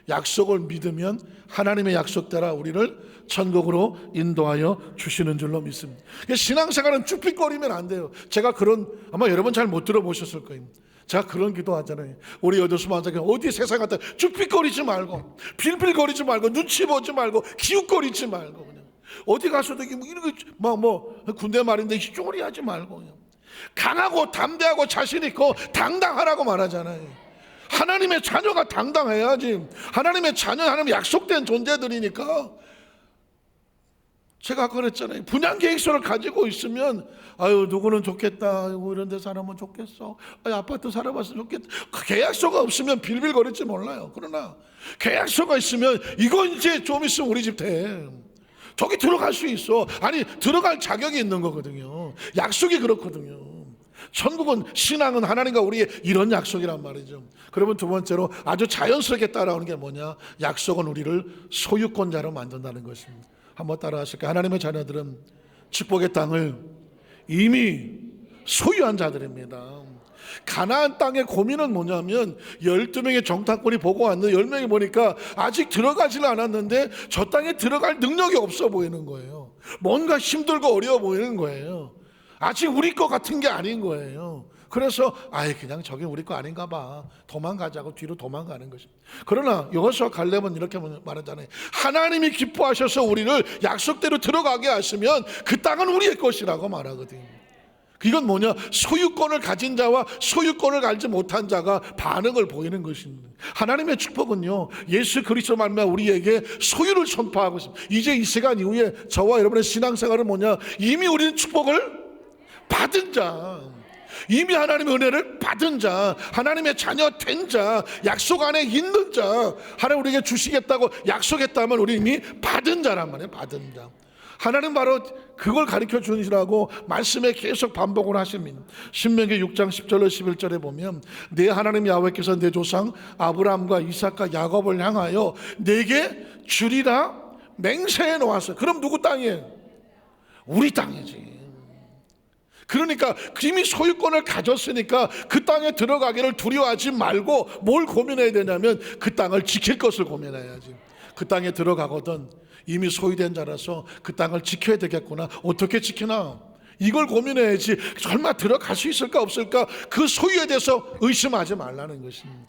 약속을 믿으면 하나님의 약속대로 우리를 천국으로 인도하여 주시는 줄로 믿습니다. 신앙생활은 쭈삣거리면 안 돼요. 제가 아마 여러분 잘 못 들어보셨을 거예요. 제가 그런 기도하잖아요. 우리 여도수만장에 어디 세상 갔다 쭈삣거리지 말고, 빌빌거리지 말고, 눈치 보지 말고, 기웃거리지 말고, 그냥 어디 가서도 이런 거 군대 말인데 쭈그리 하지 말고 그냥 강하고 담대하고 자신 있고 당당하라고 말하잖아요. 하나님의 자녀가 당당해야지. 하나님의 자녀, 하나님 약속된 존재들이니까. 제가 아까 그랬잖아요. 분양 계획서를 가지고 있으면 누구는 좋겠다, 이런 데 살면 좋겠어, 아파트 살아봤으면 좋겠다. 계약서가 없으면 빌빌거릴지 몰라요. 그러나 계약서가 있으면 이건 이제 좀 있으면 우리 집 돼, 저기 들어갈 수 있어. 아니, 들어갈 자격이 있는 거거든요. 약속이 그렇거든요. 천국은, 신앙은 하나님과 우리의 이런 약속이란 말이죠. 그러면 두 번째로 아주 자연스럽게 따라오는 게 뭐냐? 약속은 우리를 소유권자로 만든다는 것입니다. 한번 따라 하실까요? 하나님의 자녀들은 축복의 땅을 이미 소유한 자들입니다. 가나안 땅의 고민은 뭐냐면 12명의 정탐꾼이 보고 왔는데 10명이 보니까 아직 들어가지는 않았는데 저 땅에 들어갈 능력이 없어 보이는 거예요. 뭔가 힘들고 어려워 보이는 거예요. 아직 우리 거 같은 게 아닌 거예요. 그래서 그냥 저게 우리 거 아닌가 봐, 도망가자고 뒤로 도망가는 것입니다. 그러나 여호수아 갈렙은 이렇게 말하잖아요. 하나님이 기뻐하셔서 우리를 약속대로 들어가게 하시면 그 땅은 우리의 것이라고 말하거든요. 이건 뭐냐? 소유권을 가진 자와 소유권을 알지 못한 자가 반응을 보이는 것입니다. 하나님의 축복은요, 예수 그리스도 말미암아 우리에게 소유를 선포하고 있습니다. 이제 이 시간 이후에 저와 여러분의 신앙생활은 뭐냐? 이미 우리는 축복을 받은 자, 이미 하나님의 은혜를 받은 자, 하나님의 자녀 된 자, 약속 안에 있는 자, 하나님 우리에게 주시겠다고 약속했다면 우리 이미 받은 자란 말이에요. 받은 자. 하나님 바로 그걸 가르쳐 주시라고 말씀에 계속 반복을 하십니다. 신명기 6장 10절로 11절에 보면 내 하나님 야훼께서 내 조상 아브라함과 이삭과 야곱을 향하여 내게 주리라 맹세해 놓았어요. 그럼 누구 땅이에요? 우리 땅이지. 그러니까 이미 소유권을 가졌으니까 그 땅에 들어가기를 두려워하지 말고 뭘 고민해야 되냐면 그 땅을 지킬 것을 고민해야지. 그 땅에 들어가거든 이미 소유된 자라서 그 땅을 지켜야 되겠구나. 어떻게 지키나? 이걸 고민해야지. 설마 들어갈 수 있을까 없을까? 그 소유에 대해서 의심하지 말라는 것입니다.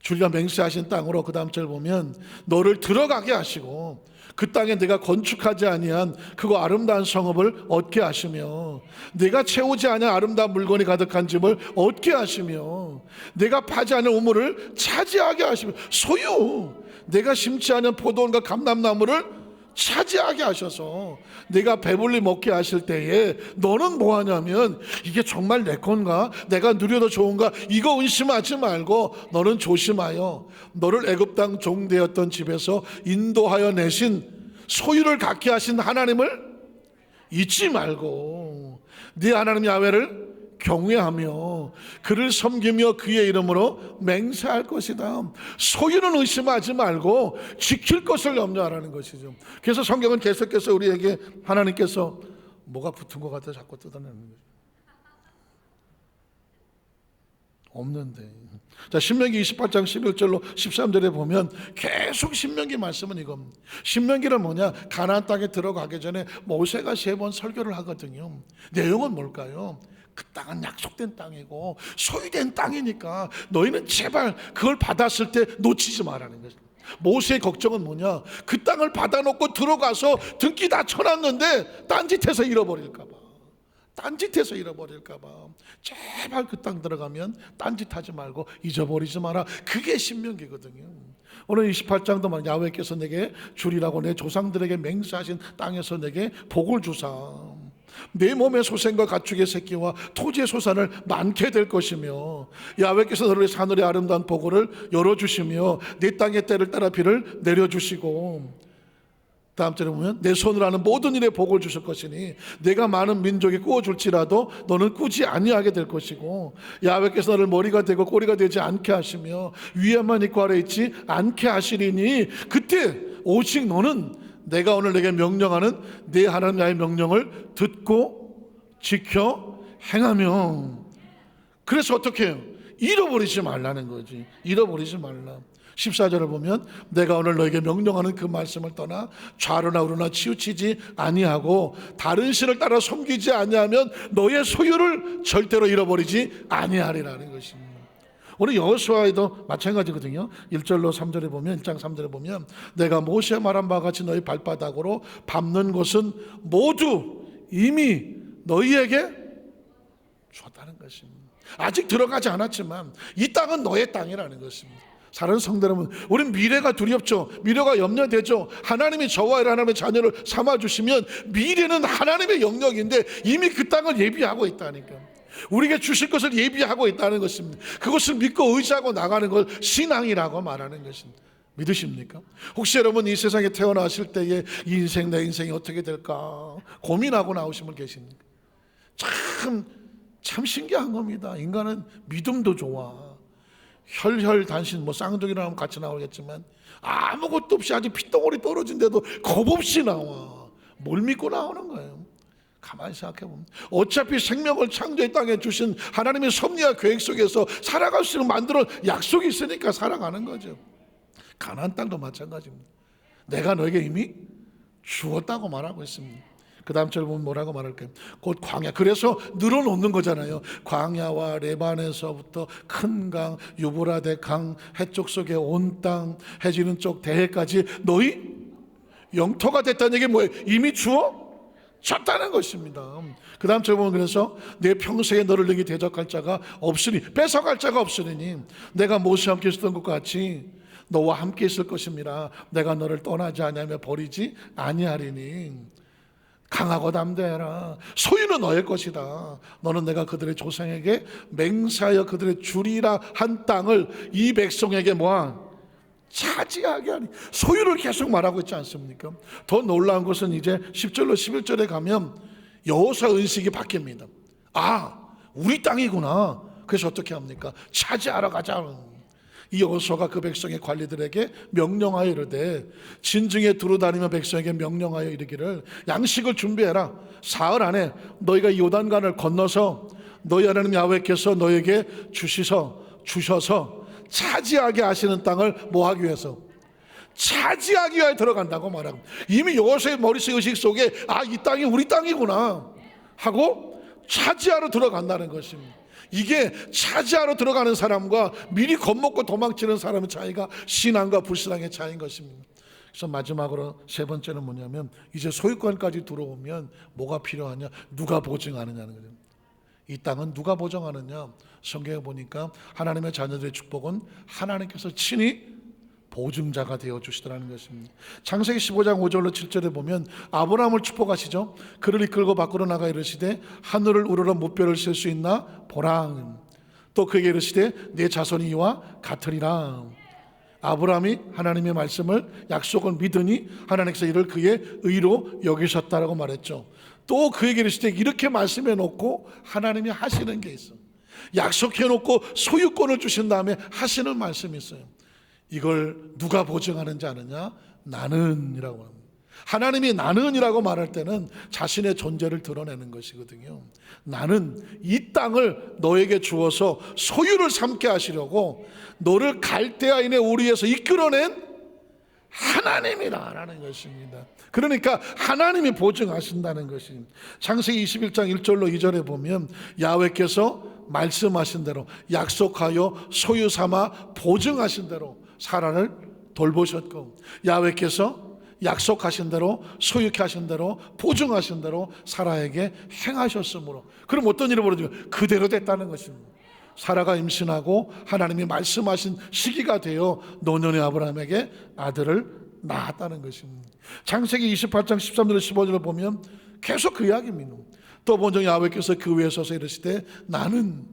주리가 맹세하신 땅으로 그 다음 절 보면 너를 들어가게 하시고 그 땅에 내가 건축하지 아니한 그거 아름다운 성읍을 얻게 하시며 내가 채우지 아니한 아름다운 물건이 가득한 집을 얻게 하시며 내가 파지 않은 우물을 차지하게 하시며 소유 내가 심지 않은 포도원과 감람나무를 차지하게 하셔서 내가 배불리 먹게 하실 때에 너는 뭐 하냐면 이게 정말 내 건가? 내가 누려도 좋은가? 이거 의심하지 말고 너는 조심하여 너를 애굽 땅 종되었던 집에서 인도하여 내신 소유를 갖게 하신 하나님을 잊지 말고 네 하나님 야훼를 경외하며 그를 섬기며 그의 이름으로 맹세할 것이다. 소유는 의심하지 말고 지킬 것을 염려하라는 것이죠. 그래서 성경은 계속해서 우리에게 하나님께서 뭐가 붙은 것 같아 자꾸 뜯어내는 거죠. 없는데. 자, 신명기 28장 11절로 13절에 보면 계속 신명기 말씀은 이겁니다. 신명기는 뭐냐? 가나안 땅에 들어가기 전에 모세가 3번 설교를 하거든요. 내용은 뭘까요? 그 땅은 약속된 땅이고 소유된 땅이니까 너희는 제발 그걸 받았을 때 놓치지 말라는 거죠. 모세의 걱정은 뭐냐? 그 땅을 받아놓고 들어가서 등기 다 쳐놨는데 딴짓해서 잃어버릴까 봐. 딴짓해서 잃어버릴까 봐. 제발 그 땅 들어가면 딴짓하지 말고 잊어버리지 마라. 그게 신명기거든요. 오늘 28장도 막 야훼께서 내게 주리라고 내 조상들에게 맹세하신 땅에서 내게 복을 주사 내 몸의 소생과 가축의 새끼와 토지의 소산을 많게 될 것이며 야훼께서 너를 위해서 하늘의 아름다운 보고를 열어주시며 내 땅의 때를 따라 비를 내려주시고 다음 절에 보면 내 손으로 하는 모든 일에 복을 주실 것이니 내가 많은 민족이 꾸어줄지라도 너는 꾸지 아니하게 될 것이고 야훼께서 너를 머리가 되고 꼬리가 되지 않게 하시며 위에만 있고 아래 있지 않게 하시리니 그때 오직 너는 내가 오늘 내게 명령하는 내 하나님 야훼의 명령을 듣고 지켜 행하며 그래서 어떻게 해요? 잃어버리지 말라는 거지. 잃어버리지 말라. 14절을 보면 내가 오늘 너에게 명령하는 그 말씀을 떠나 좌로나 우로나 치우치지 아니하고 다른 신을 따라 섬기지 아니하면 너의 소유를 절대로 잃어버리지 아니하리라는 것입니다. 오늘 여호수아에도 마찬가지거든요. 1절로 3절에 보면 1장 3절에 보면 내가 모세 말한 바와 같이 너희 발바닥으로 밟는 것은 모두 이미 너희에게 줬다는 것입니다. 아직 들어가지 않았지만 이 땅은 너의 땅이라는 것입니다. 사랑하는 성도 여러분, 우린 미래가 두렵죠. 미래가 염려되죠. 하나님이 저와 하나님의 자녀를 삼아주시면 미래는 하나님의 영역인데 이미 그 땅을 예비하고 있다니까. 우리에게 주실 것을 예비하고 있다는 것입니다. 그것을 믿고 의지하고 나가는 걸 신앙이라고 말하는 것입니다. 믿으십니까? 혹시 여러분 이 세상에 태어나실 때에 이 인생 내 인생이 어떻게 될까 고민하고 나오신 분 계십니까? 참 신기한 겁니다. 인간은 믿음도 좋아. 혈혈단신 뭐 쌍둥이랑 같이 나오겠지만 아무것도 없이 아주 핏덩어리 떨어진데도 겁없이 나와. 뭘 믿고 나오는 거예요? 가만히 생각해보면 어차피 생명을 창조의 땅에 주신 하나님의 섭리와 계획 속에서 살아갈 수 있는 만들어 약속이 있으니까 살아가는 거죠. 가나안 땅도 마찬가지입니다. 내가 너에게 이미 주었다고 말하고 있습니다. 그 다음 절 보면 뭐라고 말할까요? 곧 광야. 그래서 늘어놓는 거잖아요. 광야와 레반에서부터 큰 강, 유브라데 강, 해쪽 속의 온 땅, 해지는 쪽 대해까지 너희 영토가 됐다는 얘기 뭐예요? 이미 줬다는 것입니다. 그 다음 절 보면 그래서 내 평생에 너를 능히 대적할 자가 없으니 뺏어갈 자가 없으니 내가 모세와 함께 있었던 것 같이 너와 함께 있을 것입니다. 내가 너를 떠나지 아니하며 버리지 아니하리니 강하고 담대해라. 소유는 너의 것이다. 너는 내가 그들의 조상에게 맹세하여 그들의 주리라 한 땅을 이 백성에게 뭐한 차지하게 하니 소유를 계속 말하고 있지 않습니까? 더 놀라운 것은 이제 10절로 11절에 가면 여호수아 의식이 바뀝니다. 아, 우리 땅이구나. 그래서 어떻게 합니까? 차지하러 가자. 이 여호수아가 그 백성의 관리들에게 명령하여 이르되 진중에 두루다니며 백성에게 명령하여 이르기를 양식을 준비해라. 사흘 안에 너희가 요단강을 건너서 너희 하나님 야훼께서 너에게 주셔서 차지하게 하시는 땅을 뭐하기 위해서? 차지하기 위하여 들어간다고 말하고 이미 여호수아의 머릿속 의식 속에 아, 이 땅이 우리 땅이구나. 하고 차지하러 들어간다는 것입니다. 이게 차지하러 들어가는 사람과 미리 겁먹고 도망치는 사람의 차이가 신앙과 불신앙의 차이인 것입니다. 그래서 마지막으로 세 번째는 뭐냐면, 이제 소유권까지 들어오면 뭐가 필요하냐? 누가 보증하느냐는 거죠. 이 땅은 누가 보증하느냐? 성경에 보니까 하나님의 자녀들의 축복은 하나님께서 친히 보증자가 되어 주시더라는 것입니다. 창세기 15장 5절로 7절에 보면 아브라함을 축복하시죠. 그를 이끌고 밖으로 나가 이르시되 하늘을 우러러 무뼈를 셀 수 있나 보라. 또 그에게 이르시되 내 자손이 이와 같으리라. 아브라함이 하나님의 말씀을, 약속을 믿으니 하나님께서 이를 그의 의로 여기셨다라고 말했죠. 또 그에게 이르시되, 이렇게 말씀해 놓고 하나님이 하시는 게 있어. 약속해 놓고 소유권을 주신 다음에 하시는 말씀이 있어요. 이걸 누가 보증하는지 아느냐? 나는이라고 합니다. 하나님이 나는이라고 말할 때는 자신의 존재를 드러내는 것이거든요. 나는 이 땅을 너에게 주어서 소유를 삼게 하시려고 너를 갈대아인의 우리에서 이끌어낸 하나님이라는 것입니다. 그러니까 하나님이 보증하신다는 것입니다. 창세기 21장 1절로 2절에 보면 야훼께서 말씀하신 대로, 약속하여 소유 삼아 보증하신 대로 사라를 돌보셨고, 야훼께서 약속하신 대로, 소유케 하신 대로, 보증하신 대로 사라에게 행하셨으므로, 그럼 어떤 일이 벌어지고 그대로 됐다는 것입니다. 사라가 임신하고 하나님이 말씀하신 시기가 되어 노년의 아브라함에게 아들을 낳았다는 것입니다. 창세기 28장 13절 15절을 보면 계속 그 이야기입니다. 또 본적 야훼께서 그 위에 서서 이르시되 나는,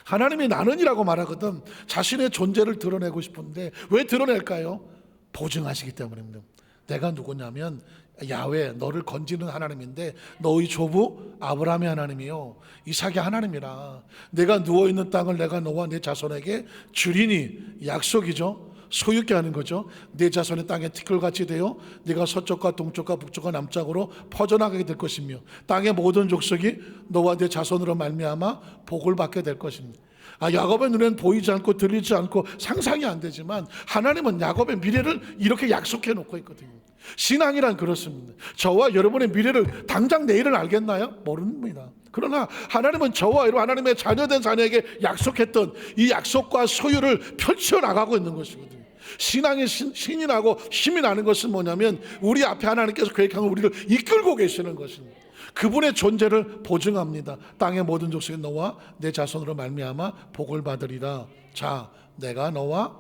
하나님이 나는이라고 말하거든. 자신의 존재를 드러내고 싶은데 왜 드러낼까요? 보증하시기 때문입니다. 내가 누구냐면 야훼, 너를 건지는 하나님인데 너희 조부 아브라함의 하나님이요 이삭의 하나님이라. 내가 누워있는 땅을 내가 너와 내 자손에게 주리니, 약속이죠. 소유케 하는 거죠. 내 자손의 땅에 티끌같이 되어 네가 서쪽과 동쪽과 북쪽과 남쪽으로 퍼져나가게 될 것이며 땅의 모든 족속이 너와 내 자손으로 말미암아 복을 받게 될 것입니다. 야곱의 눈에는 보이지 않고 들리지 않고 상상이 안 되지만 하나님은 야곱의 미래를 이렇게 약속해 놓고 있거든요. 신앙이란 그렇습니다. 저와 여러분의 미래를 당장 내일은 알겠나요? 모릅니다. 그러나 하나님은 저와 여러분, 하나님의 자녀된 자녀에게 약속했던 이 약속과 소유를 펼쳐나가고 있는 것이거든요. 신앙의 신이 나고 힘이 나는 것은 뭐냐면 우리 앞에 하나님께서 계획한 우리를 이끌고 계시는 것입니다. 그분의 존재를 보증합니다. 땅의 모든 족속이 너와 내 자손으로 말미암아 복을 받으리라. 자, 내가 너와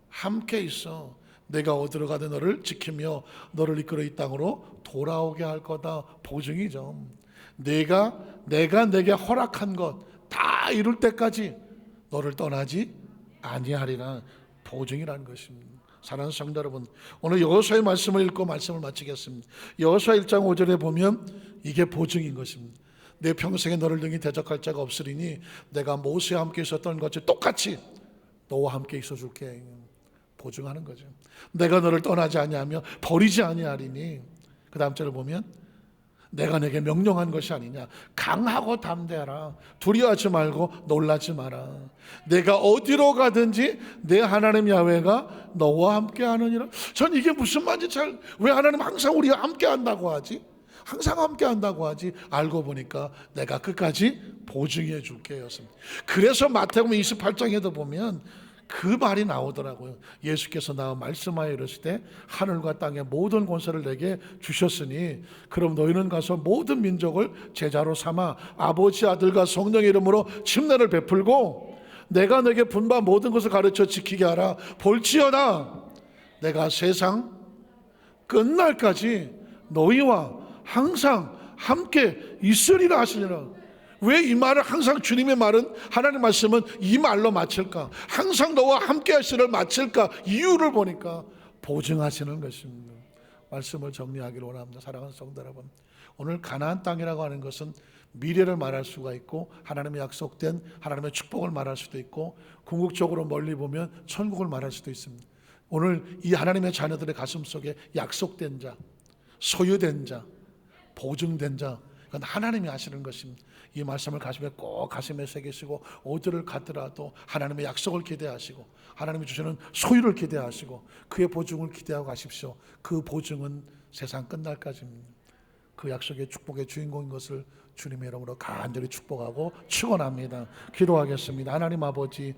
함께 있어. 내가 어디로 가든 너를 지키며 너를 이끌어 이 땅으로 돌아오게 할 거다. 보증이죠. 내가 내게 허락한 것 다 이룰 때까지 너를 떠나지 아니하리라. 보증이라는 것입니다. 사랑하는 성도 여러분, 오늘 여호수아의 말씀을 읽고 말씀을 마치겠습니다. 여호수아 1장 5절에 보면 이게 보증인 것입니다. 내 평생에 너를 등이 대적할 자가 없으리니 내가 모세와 함께 있었던 것이 똑같이 너와 함께 있어 줄게. 보증하는 거죠. 내가 너를 떠나지 아니하며 버리지 아니하리니. 그 다음 절을 보면 내가 내게 명령한 것이 아니냐. 강하고 담대하라. 두려워하지 말고 놀라지 마라. 내가 어디로 가든지 내 하나님 야훼가 너와 함께 하느니라. 전 이게 무슨 말인지 왜 하나님 항상 우리가 함께 한다고 하지? 항상 함께 한다고 하지? 알고 보니까 내가 끝까지 보증해 줄게 였습니다. 그래서 마태복음 28장에도 보면 그 말이 나오더라고요. 예수께서 나와 말씀하여 이르시되 하늘과 땅의 모든 권세를 내게 주셨으니 그럼 너희는 가서 모든 민족을 제자로 삼아 아버지 아들과 성령의 이름으로 침례를 베풀고 내가 너에게 분바 모든 것을 가르쳐 지키게 하라. 볼지어다 내가 세상 끝날까지 너희와 항상 함께 있으리라 하시니라. 왜 이 말을 항상 주님의 말은, 하나님의 말씀은 이 말로 마칠까? 항상 너와 함께 하시를 마칠까? 이유를 보니까 보증하시는 것입니다. 말씀을 정리하기를 원합니다. 사랑하는 성도 여러분, 오늘 가나안 땅이라고 하는 것은 미래를 말할 수가 있고 하나님의 약속된 하나님의 축복을 말할 수도 있고 궁극적으로 멀리 보면 천국을 말할 수도 있습니다. 오늘 이 하나님의 자녀들의 가슴 속에 약속된 자, 소유된 자, 보증된 자, 그건 하나님이 하시는 것입니다. 이 말씀을 꼭 가슴에 새기시고 어디를 가더라도 하나님의 약속을 기대하시고 하나님이 주시는 소유를 기대하시고 그의 보증을 기대하고 가십시오. 그 보증은 세상 끝날까지입니다. 그 약속의 축복의 주인공인 것을 주님의 이름으로 간절히 축복하고 축원합니다. 기도하겠습니다. 하나님 아버지,